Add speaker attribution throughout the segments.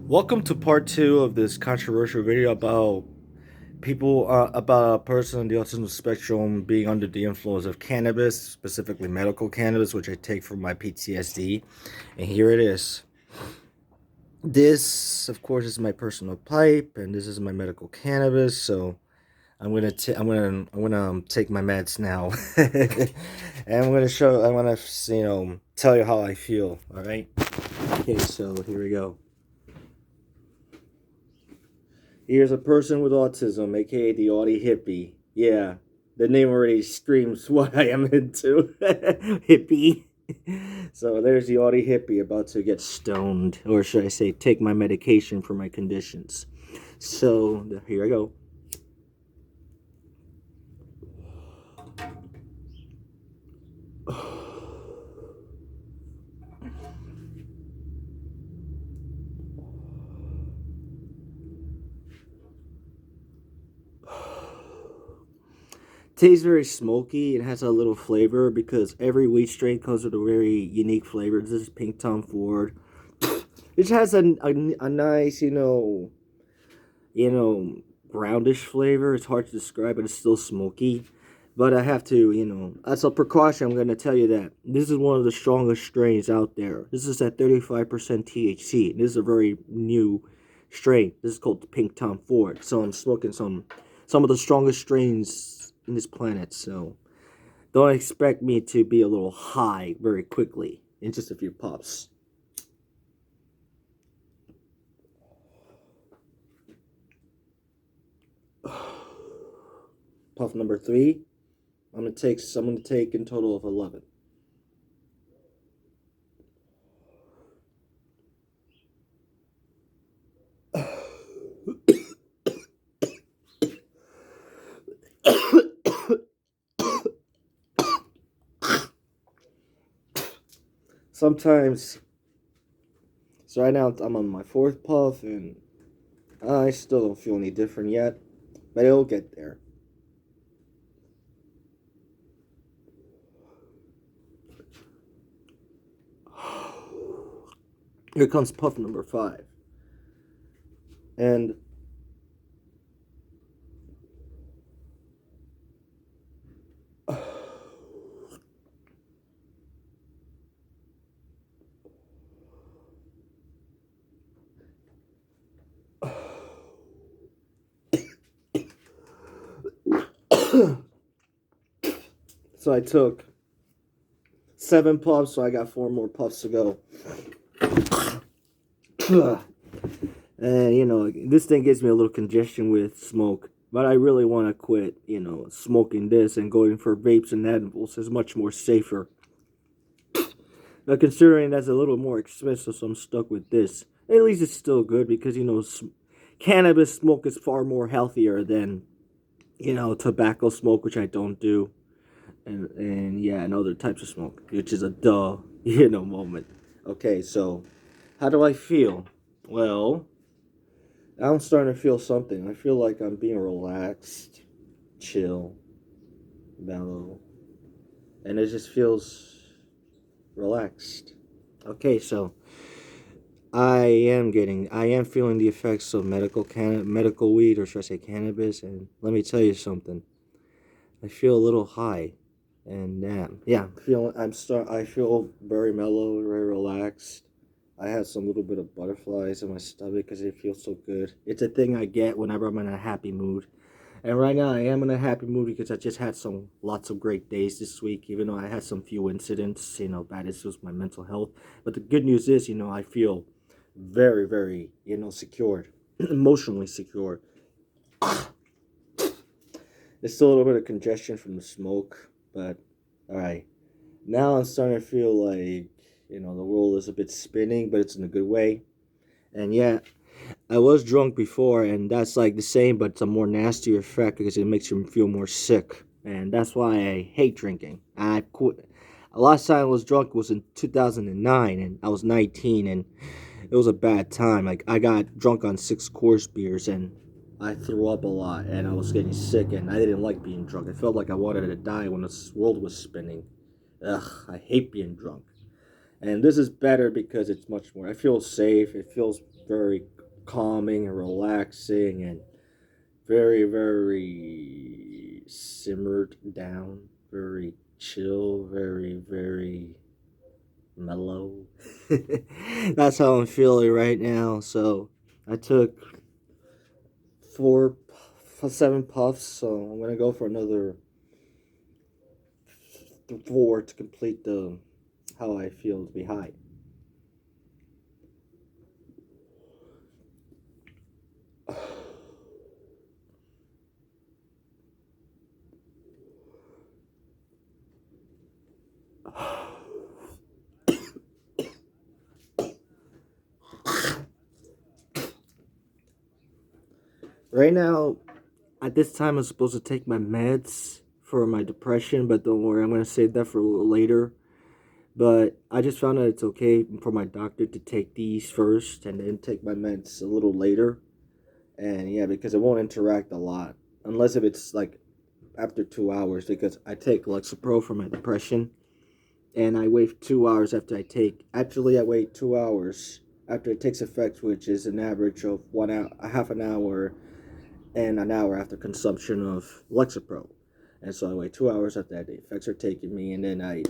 Speaker 1: Welcome to part two of this controversial video about about a person on the autism spectrum being under the influence of cannabis, specifically medical cannabis, which I take for my PTSD. And here it is. This, of course, is my personal pipe, and this is my medical cannabis. So I'm gonna take my meds now, and I'm gonna tell you how I feel. All right. Okay, so here we go. Here's a person with autism, aka the Audi hippie. Yeah, the name already screams what I am into. Hippie. So there's the Audi hippie about to get stoned, or should I say, take my medication for my conditions. So here I go. Tastes very smoky. It has a little flavor because every wheat strain comes with a very unique flavor. This is Pink Tom Ford. It has a nice, brownish flavor. It's hard to describe, but it's still smoky. But I have to, as a precaution, I'm going to tell you that this is one of the strongest strains out there. This is at 35% THC. This is a very new strain. This is called the Pink Tom Ford. So I'm smoking some of the strongest strains in this planet. So don't expect me to be a little high very quickly in just a few puffs. Puff number 3. I'm gonna take in total of 11. Sometimes, so right now I'm on my 4th puff and I still don't feel any different yet, but it'll get there. Here comes puff number 5. And so I took 7 puffs, so I got 4 more puffs to go. And this thing gives me a little congestion with smoke, but I really want to quit, smoking this and going for vapes and edibles is much more safer. Now, considering that's a little more expensive, so I'm stuck with this. At least it's still good because, cannabis smoke is far more healthier than, tobacco smoke, which I don't do. And other types of smoke, which is a duh, moment. Okay, so how do I feel? Well, I'm starting to feel something. I feel like I'm being relaxed, chill, mellow, and it just feels relaxed. Okay, so I am feeling the effects of medical weed, or should I say cannabis, and let me tell you something. I feel a little high, and I feel very mellow, very relaxed. I have some little bit of butterflies in my stomach because it feels so good. It's a thing I get whenever I'm in a happy mood. And right now I am in a happy mood because I just had lots of great days this week, even though I had some few incidents, bad issues with my mental health. But the good news is, I feel very, very, secured, emotionally secure. There's still a little bit of congestion from the smoke, but alright. Now I'm starting to feel like, the world is a bit spinning, but it's in a good way. And yeah, I was drunk before, and that's like the same, but it's a more nastier effect because it makes you feel more sick. And that's why I hate drinking. I quit. Last time I was drunk was in 2009, and I was 19, and it was a bad time. Like, I got drunk on 6 course beers, and I threw up a lot, and I was getting sick, and I didn't like being drunk. I felt like I wanted to die when the world was spinning. Ugh, I hate being drunk. And this is better because it's much more. I feel safe. It feels very calming and relaxing and very, very simmered down, very chill, very, very mellow. That's how I'm feeling right now. So I took 7 puffs, so I'm gonna go for another 4 to complete the how I feel to be high. Right now, at this time, I'm supposed to take my meds for my depression, but don't worry, I'm going to save that for a little later. But I just found out it's okay for my doctor to take these first and then take my meds a little later. And yeah, because it won't interact a lot. Unless if it's like after 2 hours, because I take Lexapro for my depression. And I wait 2 hours after I take. Actually, I wait 2 hours after it takes effect, which is an average of 1 hour, a half an hour, and an hour after consumption of Lexapro. And so I wait 2 hours after that the effects are taking me, and then I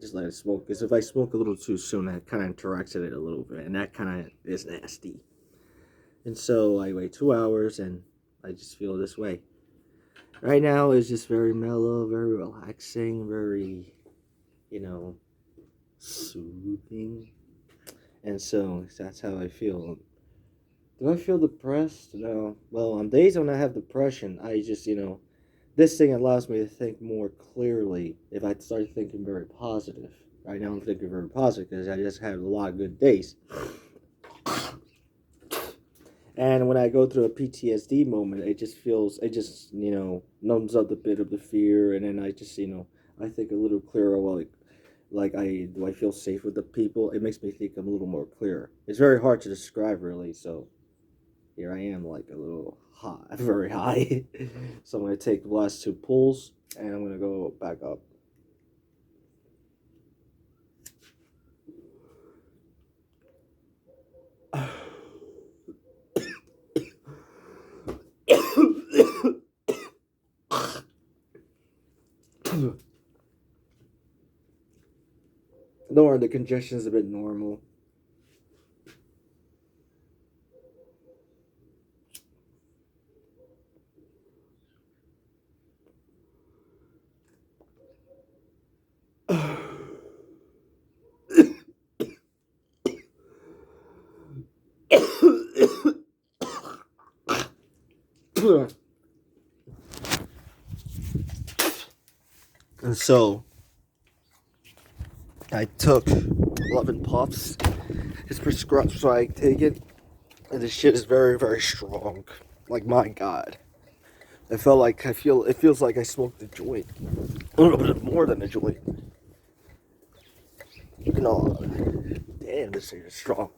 Speaker 1: just let it smoke. Because if I smoke a little too soon, that kind of interacts with it a little bit, and that kind of is nasty. And so I wait 2 hours, and I just feel this way. Right now it's just very mellow, very relaxing, very, soothing. And so that's how I feel. Do I feel depressed? No. Well, on days when I have depression, I just, this thing allows me to think more clearly if I start thinking very positive. Right now I'm thinking very positive because I just had a lot of good days. And when I go through a PTSD moment, it just, numbs up a bit of the fear. And then I just, I think a little clearer. Well, do I feel safe with the people? It makes me think I'm a little more clear. It's very hard to describe, really. So here I am, like a little high, very high. So I'm going to take the last 2 pulls, and I'm going to go back up. Don't worry, the congestion is a bit normal. And so I took 11 puffs. It's prescribed, so I take it. And this shit is very, very strong. Like, my God. It feels like I smoked a joint. A little bit more than a joint. Damn, this thing is strong.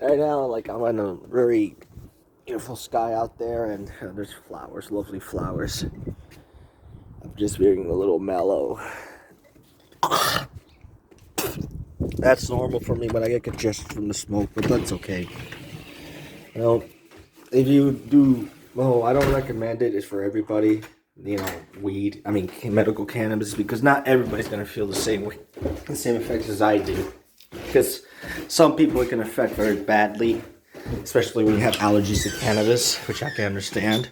Speaker 1: Right now, like, I'm on a very beautiful sky out there, and there's flowers, lovely flowers. I'm just being a little mellow. That's normal for me when I get congestion from the smoke, but that's okay. If you do, I don't recommend it. It's for everybody. Medical cannabis, because not everybody's gonna feel the same effects as I do. Because some people it can affect very badly, especially when you have allergies to cannabis, which I can understand,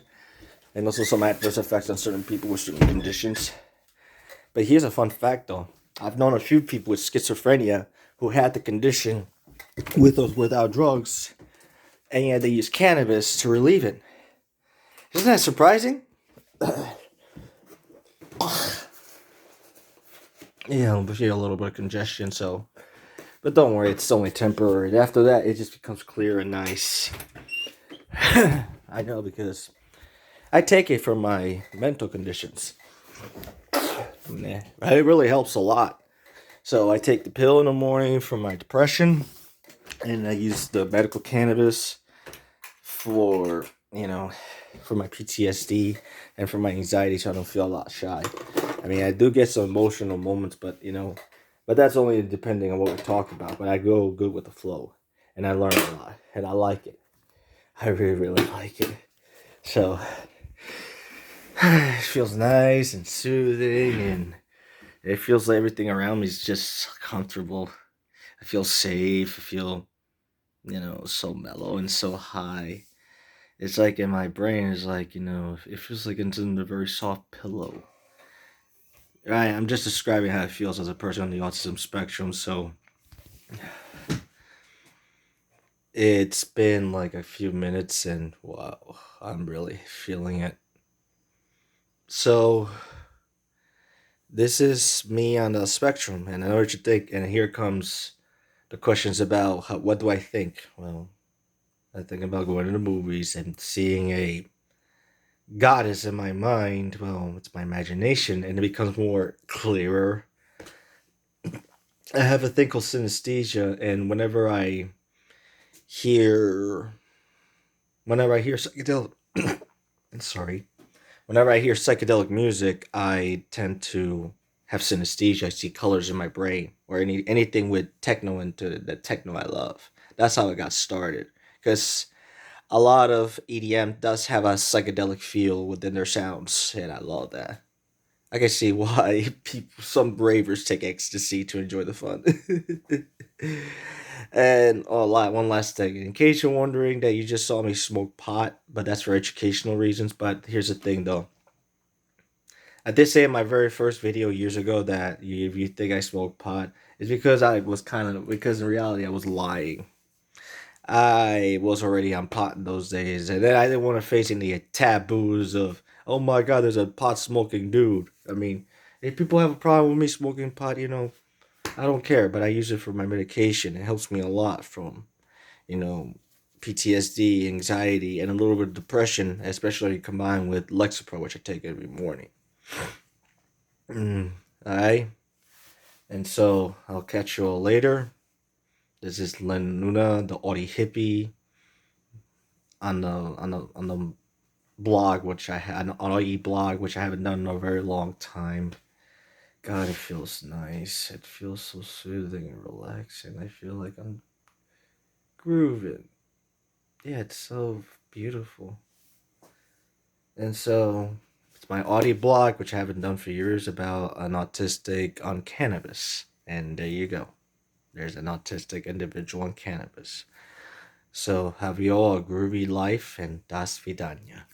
Speaker 1: and also some adverse effects on certain people with certain conditions. But here's a fun fact, though. I've known a few people with schizophrenia who had the condition with or without drugs, and yet they use cannabis to relieve it. Isn't that surprising? But you get a little bit of congestion, so. But don't worry, it's only temporary. After that, it just becomes clear and nice. I know, because I take it for my mental conditions. It really helps a lot. So I take the pill in the morning for my depression, and I use the medical cannabis for my PTSD and for my anxiety, so I don't feel a lot shy. I do get some emotional moments, but that's only depending on what we talk about. But I go good with the flow, and I learn a lot, and I like it. I really, really like it. So it feels nice and soothing, and it feels like everything around me is just comfortable. I feel safe. I feel, so mellow and so high. It's like in my brain, it's like, it feels like it's in a very soft pillow. Right, I'm just describing how it feels as a person on the autism spectrum. So it's been like a few minutes, and wow, I'm really feeling it. So this is me on the spectrum, and I know what you think. And here comes the questions about what do I think? Well, I think about going to the movies and seeing a goddess in my mind. Well, it's my imagination, and it becomes more clearer. I have a thing called synesthesia, and hear, whenever I hear psychedelic, I'm sorry, whenever I hear psychedelic music, I tend to have synesthesia. I see colors in my brain, or anything with techno into the techno I love. That's how it got started. Because a lot of EDM does have a psychedelic feel within their sounds, and I love that. I can see why some ravers take ecstasy to enjoy the fun. And one last thing, in case you're wondering that you just saw me smoke pot, but that's for educational reasons. But here's the thing, though. I did say in my very first video years ago that if you think I smoked pot, it's because because in reality I was lying. I was already on pot in those days, and then I didn't want to face any taboos of, oh my god, there's a pot smoking dude. I mean, if people have a problem with me smoking pot, I don't care, but I use it for my medication. It helps me a lot from, you know, PTSD, anxiety, and a little bit of depression, especially combined with Lexapro, which I take every morning. Alright? And so I'll catch you all later. This is Len Luna, the Audi hippie, on the blog, which I had on Audi blog, which I haven't done in a very long time. God, it feels nice. It feels so soothing and relaxing. I feel like I'm grooving. Yeah, it's so beautiful. And so it's my Audi blog, which I haven't done for years, about an autistic on cannabis. And there you go. There's an autistic individual on cannabis. So have you all a groovy life, and das vidanya.